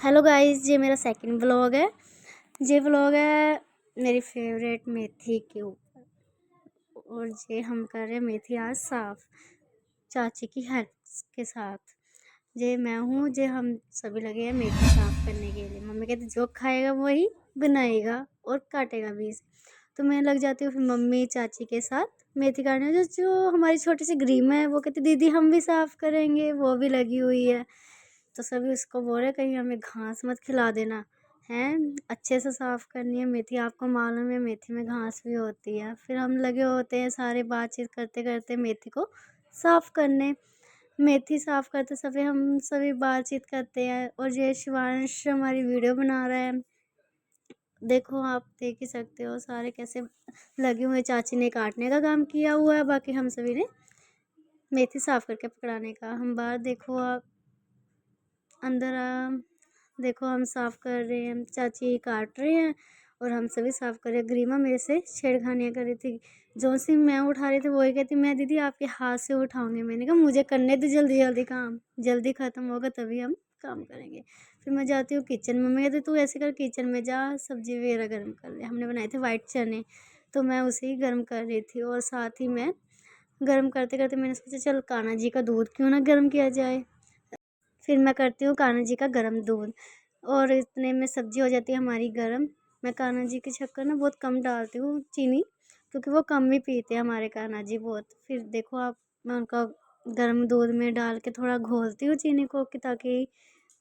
Hello guys, ये मेरा second vlog है। ये व्लॉग है मेरी फेवरेट मेथी के ऊपर। और ये हम कर रहे हैं मेथी आज साफ़ चाची की हेल्प के साथ। ये मैं हूँ, ये हम सभी लगे हैं मेथी साफ़ करने के लिए। मम्मी कहती जो खाएगा वही बनाएगा और काटेगा भी इसे। तो मैं लग जाती हूँ फिर मम्मी चाची के साथ मेथी काटने। जो हमारी छोटी सी ग्रीमा है वो कहती दीदी हम भी साफ़ करेंगे, वो भी लगी हुई है। तो सभी उसको बोल रहे कहीं हमें घास मत खिला देना है, अच्छे से साफ़ करनी है मेथी। आपको मालूम है मेथी में घास भी होती है। फिर हम लगे होते हैं सारे बातचीत करते करते मेथी को साफ़ करने। मेथी साफ़ करते समय हम सभी बातचीत करते हैं। और ये शिवांश हमारी वीडियो बना रहा है। देखो आप देख ही सकते हो सारे कैसे लगे हुए। चाची ने काटने का काम किया हुआ है, बाकी हम सभी ने मेथी साफ़ करके पकड़ाने का। हम बाहर देखो आप अंदर देखो हम साफ़ कर रहे हैं, चाची काट रहे हैं और हम सभी साफ़ कर रहे हैं। ग्रीमा मेरे से छेड़खानियाँ कर रही थी। जो सी मैं उठा रही थी वही कहती मैं दीदी आपके हाथ से उठाऊंगी। मैंने कहा मुझे करने दे जल्दी जल्दी काम, जल्दी ख़त्म होगा तभी हम काम करेंगे। फिर मैं जाती हूँ किचन में। मम्मी कहती तू ऐसे कर किचन में जा, सब्जी वगैरह गर्म कर ले। हमने बनाए थे वाइट चने, तो मैं उसे ही गर्म कर रही थी। और साथ ही मैं गर्म करते करते मैंने सोचा चल कान्हा जी का दूध क्यों ना गर्म किया जाए। फिर मैं करती हूँ कान्हा जी का गर्म दूध और इतने में सब्ज़ी हो जाती है हमारी गर्म। मैं कान्हा जी के चक्कर ना बहुत कम डालती हूँ चीनी, क्योंकि वो कम ही पीते हैं हमारे कान्हा जी बहुत। फिर देखो आप मैं उनका गर्म दूध में डाल के थोड़ा घोलती हूँ चीनी को कि ताकि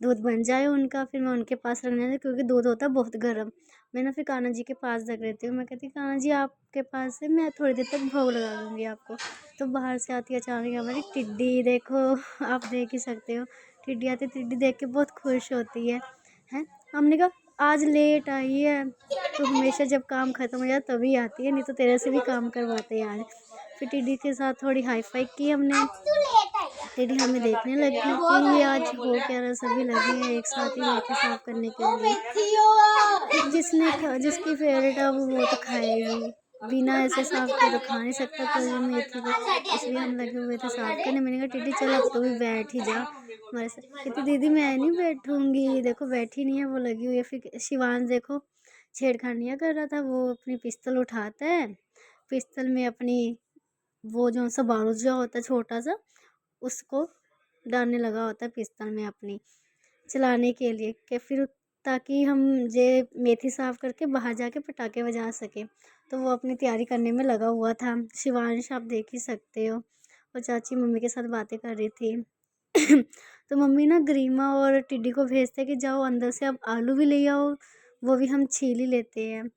दूध बन जाए उनका। फिर मैं उनके पास रखने जाती क्योंकि दूध होता है बहुत गर्म। मैं ना फिर कान्हा जी के पास रख लेती हूँ। मैं कहती कान्हा जी आपके पास से मैं थोड़ी देर तक भोग लगा दूँगी आपको। तो बाहर से आती है अचानक हमारी टिड्डी, देखो आप देख ही सकते हो। टिड्डी आती, टिड्डी देख के बहुत खुश होती है। हैं हमने कहा आज लेट आई है, तो हमेशा जब काम ख़त्म हो जाता तभी आती है, नहीं तो तेरे से भी काम करवाते हैं आज। फिर टिड्डी के साथ थोड़ी हाई फाई की हमने। टिड्डी हमें देखने लगी कि आज हो क्या रहा। सभी लगे हैं एक साथ ही मेथी साफ़ करने के लिए। जिसकी फेवरेट है वो तो खाएगी, बिना ऐसे साफ़ किए तो खा नहीं सकता कोई भी मेथी को। इसलिए हम लगे हुए थे साफ़ करने। मैंने कहा टिड्डी चल अब तो भी बैठ ही जा हमारे साथ। कहती दीदी मैं नहीं बैठूंगी। देखो बैठी नहीं है, वो लगी हुई है। फिर शिवांश देखो छेड़खानियाँ कर रहा था। वो अपनी पिस्तौल उठाता है, पिस्तौल में अपनी वो जो सा बारूद जो होता है छोटा सा, उसको डालने लगा होता है पिस्तौल में अपनी चलाने के लिए कि फिर ताकि हम ये मेथी साफ़ करके बाहर जाके पटाखे बजा सके। तो वो अपनी तैयारी करने में लगा हुआ था। शिवांश आप देख ही सकते हो। और चाची मम्मी के साथ बातें कर रही थी। तो मम्मी ना ग्रीमा और टिड्डी को भेजते कि जाओ अंदर से अब आलू भी ले आओ, वो भी हम छील ही लेते हैं।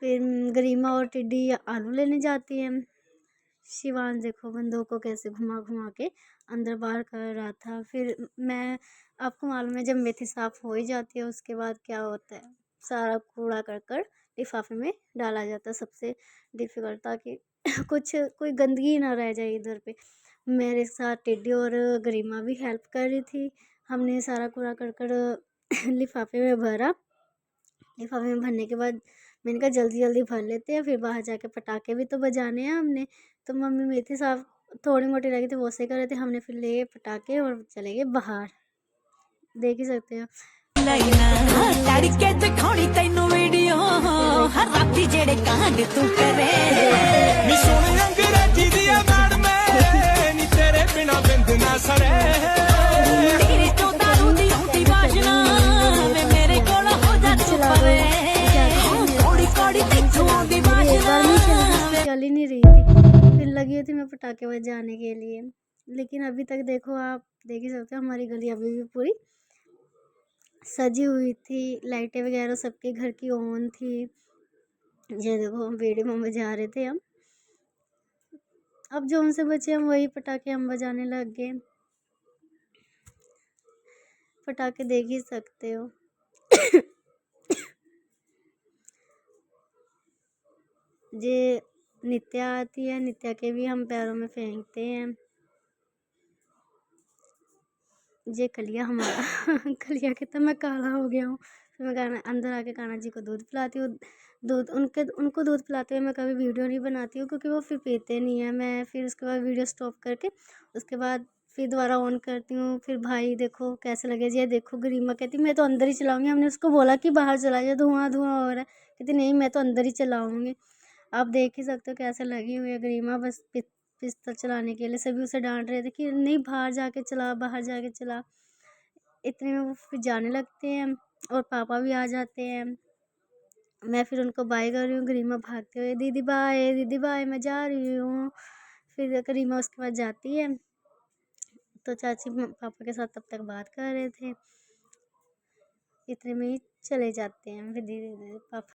फिर गरिमा और टिड्डी आलू लेने जाती है। शिवांश देखो बंदूक को कैसे घुमा घुमा के अंदर बाहर कर रहा था। फिर मैं आपको मालूम है जब मेथी साफ़ हो ही जाती है उसके बाद क्या होता है, सारा कूड़ा कर लिफाफे में डाला जाता है। सबसे डिफ़िकल्ट ताकि कुछ कोई गंदगी ना रह जाए इधर पे। मेरे साथ टिड्डी और गरिमा भी हेल्प कर रही थी। हमने सारा कूड़ा कर लिफाफे में भरा। लिफाफे में भरने के बाद मैंने कहा जल्दी जल्दी भर लेते हैं, फिर बाहर जाके पटाखे भी तो बजाने हैं हमने। तो मम्मी मेथी साफ थोड़ी मोटी रह गई थी वो से कर रहे थे। हमने फिर ले पटाखे और चले गए बाहर, देख ही सकते हो। तड़के दिखानी तैनू वीडियो हर राती जेड़े कांड तू करे नी सोने अंग्रेजी दी मैडम नी तेरे बिना बिंद ना सड़े तेरी तो दारू दी होती वाजना वे मेरे कोल हो जा तू परे कोड़ी कोड़ी तैथू दी वाजना चल ही नहीं रही थी। फिर लगी थी मैं पटाखे बजाने के लिए। लेकिन अभी तक देखो आप देख ही सकते हो हमारी गली अभी भी पूरी सजी हुई थी। लाइटें वगैरह सबके घर की ऑन थी। ये देखो हम वीडियो में बजा रहे थे हम। अब जो उनसे बचे हम वही पटाखे हम बजाने लग गए। पटाखे देख ही सकते हो। ये नित्या आती है, नित्या के भी हम पैरों में फेंकते हैं। ये कलिया हमारा कलिया के तो मैं काला हो गया हूँ। फिर मैं गाना अंदर आके कान्हा जी को दूध पिलाती हूँ। उनको दूध पिलाते हुए मैं कभी वीडियो नहीं बनाती हूँ क्योंकि वो फिर पीते नहीं है। मैं फिर उसके बाद वीडियो स्टॉप करके उसके बाद फिर दोबारा ऑन करती हूँ, फिर भाई देखो कैसे लगे जी, ये देखो गरिमा कहती मैं तो अंदर ही चलाऊँगी। हमने उसको बोला कि बाहर चला जा, धुआँ-धुआँ हो रहा है। कहती नहीं मैं तो अंदर ही चलाऊँगी। आप देख ही सकते हो कैसे लगी हुई है गरिमा, बस पिस्तौल चलाने के लिए। सभी उसे डाँट रहे थे कि नहीं बाहर जाके चला, बाहर जाके चला। इतने में वो फिर जाने लगते हैं और पापा भी आ जाते हैं। मैं फिर उनको बाय कर रही हूँ, गरिमा भागते हुए दीदी बाय मैं जा रही हूँ। फिर गरिमा उसके बाद जाती है, तो चाची पापा के साथ तब तक बात कर रहे थे। इतने में ही चले जाते हैं फिर धीरे-धीरे पापा।